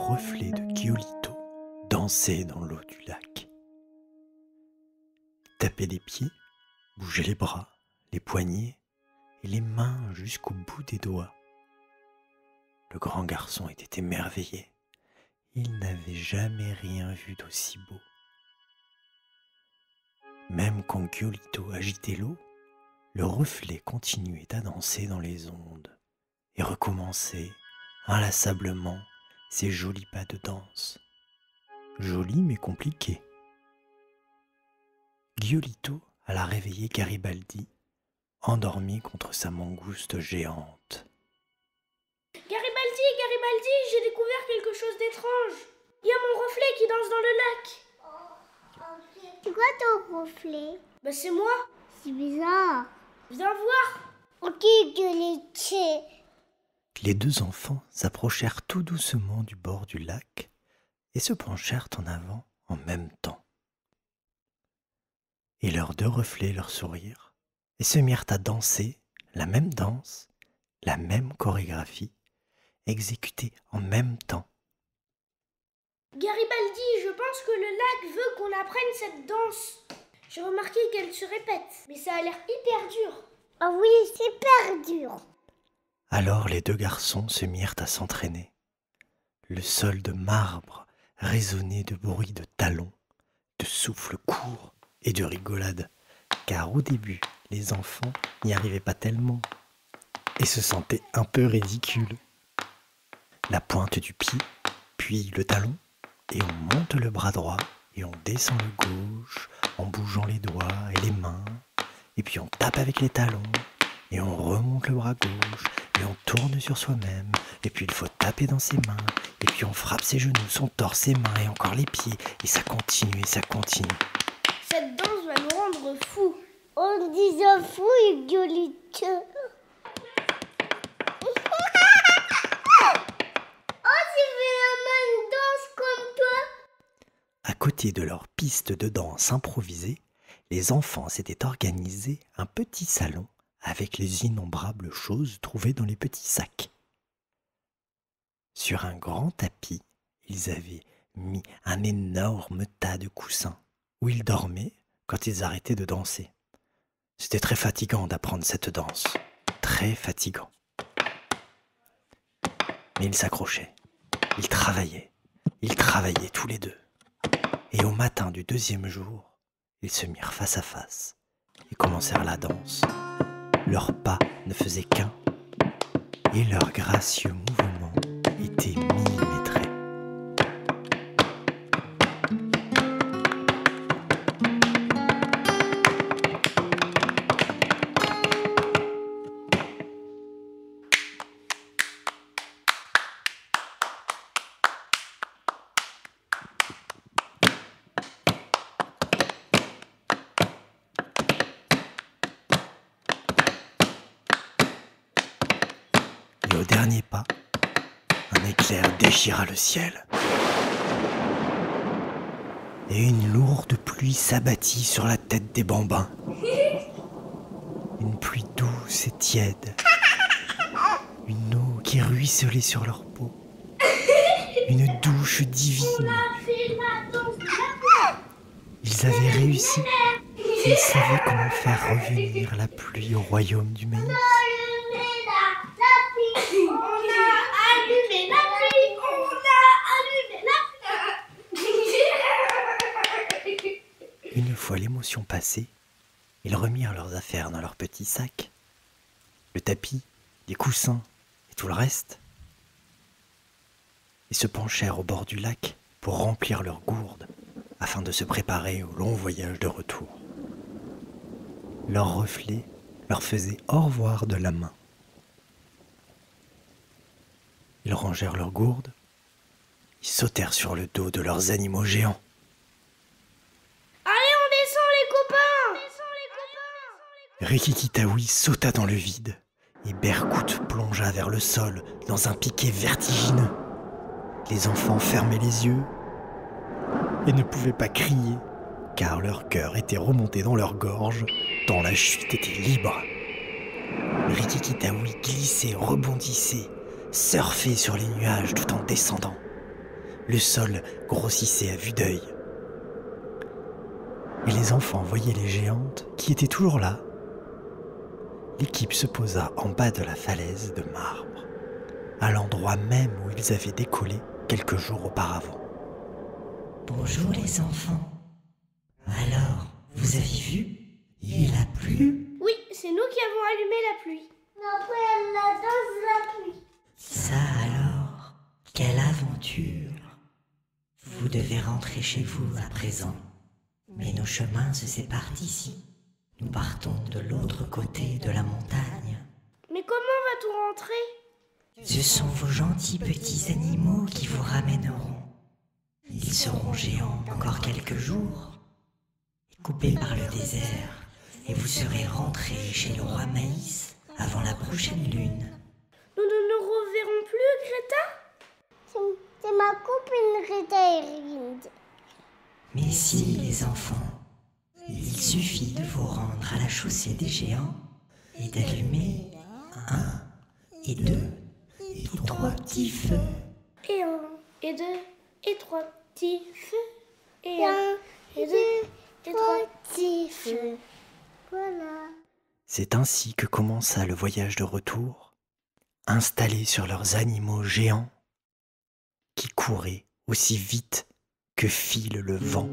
reflet de Giolito dansait dans l'eau du lac. Il tapait des pieds, bougeait les bras, les poignets et les mains jusqu'au bout des doigts. Le grand garçon était émerveillé. Il n'avait jamais rien vu d'aussi beau. Même quand Giolito agitait l'eau, le reflet continuait à danser dans les ondes et recommençait inlassablement ses jolis pas de danse. Jolis mais compliqués. Giolito alla réveiller Garibaldi, endormi contre sa mangouste géante. Garibaldi, j'ai découvert quelque chose d'étrange. Il y a mon reflet qui danse dans le lac. C'est quoi ton reflet? C'est moi. C'est bizarre. Viens voir. Ok, Giolito. Les deux enfants s'approchèrent tout doucement du bord du lac et se penchèrent en avant en même temps. Et leurs deux reflets leur sourirent et se mirent à danser la même danse, la même chorégraphie, exécutée en même temps. Garibaldi, je pense que le lac veut qu'on apprenne cette danse. J'ai remarqué qu'elle se répète, mais ça a l'air hyper dur. Ah oui, c'est hyper dur. Alors les deux garçons se mirent à s'entraîner. Le sol de marbre résonnait de bruits de talons, de souffles courts et de rigolades, car au début, les enfants n'y arrivaient pas tellement et se sentaient un peu ridicules. La pointe du pied, puis le talon, et on monte le bras droit et on descend le gauche en bougeant les doigts et les mains, et puis on tape avec les talons et on remonte le bras gauche et on tourne sur soi-même, et puis il faut taper dans ses mains, et puis on frappe ses genoux, son torse, ses mains et encore les pieds, et ça continue et ça continue. Cette danse va nous rendre fous. On dit fou, Giolito. À côté de leur piste de danse improvisée, les enfants s'étaient organisés un petit salon avec les innombrables choses trouvées dans les petits sacs. Sur un grand tapis, ils avaient mis un énorme tas de coussins où ils dormaient quand ils arrêtaient de danser. C'était très fatigant d'apprendre cette danse, très fatigant. Mais ils s'accrochaient, ils travaillaient tous les deux. Et au matin du deuxième jour, ils se mirent face à face et commencèrent la danse. Leurs pas ne faisaient qu'un, et leurs gracieux mouvements étaient millimétrés. Et au dernier pas, un éclair déchira le ciel. Et une lourde pluie s'abattit sur la tête des bambins. Une pluie douce et tiède. Une eau qui ruisselait sur leur peau. Une douche divine. Ils avaient réussi. Ils savaient comment faire revenir la pluie au royaume du maïs. Une fois l'émotion passée, ils remirent leurs affaires dans leurs petits sacs, le tapis, les coussins et tout le reste, et se penchèrent au bord du lac pour remplir leurs gourdes afin de se préparer au long voyage de retour. Leur reflet leur faisait au revoir de la main. Ils rangèrent leurs gourdes, ils sautèrent sur le dos de leurs animaux géants. Rikiki-Taoui sauta dans le vide et Berkout plongea vers le sol dans un piqué vertigineux. Les enfants fermaient les yeux et ne pouvaient pas crier car leur cœur était remonté dans leur gorge tant la chute était libre. Rikiki-Taoui glissait, rebondissait, surfait sur les nuages tout en descendant. Le sol grossissait à vue d'œil. Et les enfants voyaient les géantes qui étaient toujours là. L'équipe se posa en bas de la falaise de marbre, à l'endroit même où ils avaient décollé quelques jours auparavant. Bonjour les enfants. Alors, vous avez vu? Il a plu. Oui, c'est nous qui avons allumé la pluie. Après la danse de la pluie. Ça alors, quelle aventure. Vous devez rentrer chez vous à présent. Mais nos chemins se séparent ici. Nous partons de l'autre côté de la montagne. Mais comment va-t-on rentrer? Ce sont vos gentils petits animaux qui vous ramèneront. Ils seront géants encore quelques jours, coupés par le désert, et vous serez rentrés chez le roi Maïs avant la prochaine lune. Nous ne nous reverrons plus, Greta? C'est ma copine Rita Erind. Mais si, les enfants, il suffit de vous rendre à la chaussée des géants et d'allumer 1 et 2 et 3 petits feux. Et 1, et 2, et 3 petits feux. Et 1, et 2, et 3 petits feux. Voilà. C'est ainsi que commença le voyage de retour, installés sur leurs animaux géants qui couraient aussi vite que file le vent.